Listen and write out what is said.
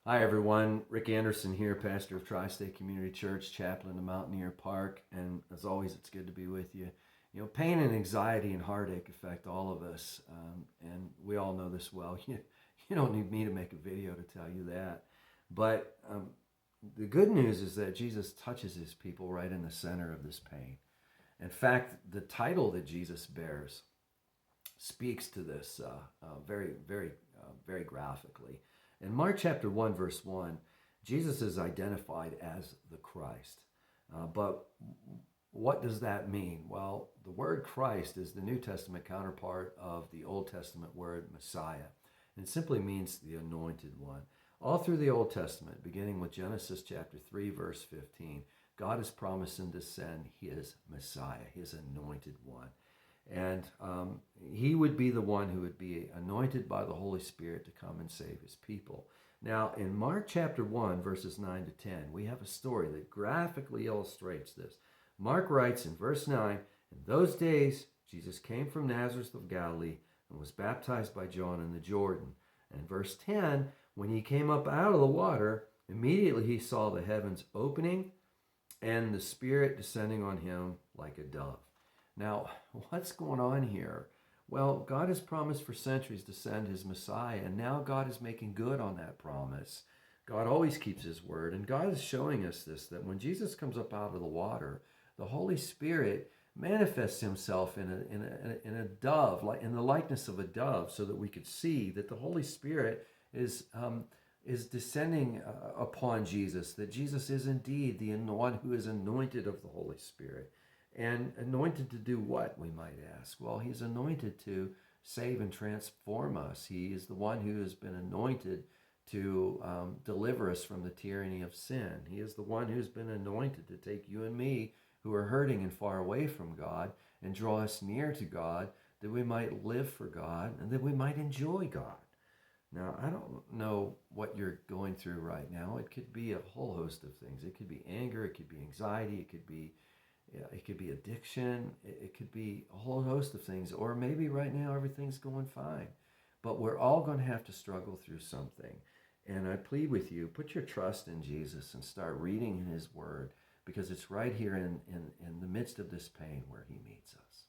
Hi, everyone. Rick Anderson here, pastor of Tri-State Community Church, chaplain of Mountaineer Park. And as always, it's good to be with you. You know, pain and anxiety and heartache affect all of us. And we all know this well. You don't need me to make a video to tell you that. But the good news is that Jesus touches his people right in the center of this pain. In fact, the title that Jesus bears speaks to this very graphically. In Mark chapter 1, verse 1, Jesus is identified as the Christ. But what does that mean? Well, the word Christ is the New Testament counterpart of the Old Testament word Messiah. And it simply means the anointed one. All through the Old Testament, beginning with Genesis chapter 3, verse 15, God is promising to send his Messiah, his anointed one. And he would be the one who would be anointed by the Holy Spirit to come and save his people. Now, in Mark chapter 1, verses 9 to 10, we have a story that graphically illustrates this. Mark writes in verse 9, "In those days, Jesus came from Nazareth of Galilee and was baptized by John in the Jordan." And verse 10, "When he came up out of the water, immediately he saw the heavens opening and the Spirit descending on him like a dove." Now, what's going on here? Well, God has promised for centuries to send his Messiah, and now God is making good on that promise. God always keeps his word, and God is showing us this, that when Jesus comes up out of the water, the Holy Spirit manifests himself in a dove, like in the likeness of a dove, so that we could see that the Holy Spirit is descending upon Jesus, that Jesus is indeed the one who is anointed of the Holy Spirit. And anointed to do what, we might ask? Well, he's anointed to save and transform us. He is the one who has been anointed to deliver us from the tyranny of sin. He is the one who's been anointed to take you and me, who are hurting and far away from God, and draw us near to God, that we might live for God and that we might enjoy God. Now, I don't know what you're going through right now. It could be a whole host of things. It could be anger, it could be anxiety, it could be addiction. It could be a whole host of things. Or maybe right now everything's going fine. But we're all going to have to struggle through something. And I plead with you, put your trust in Jesus and start reading in his word, because it's right here in the midst of this pain where he meets us.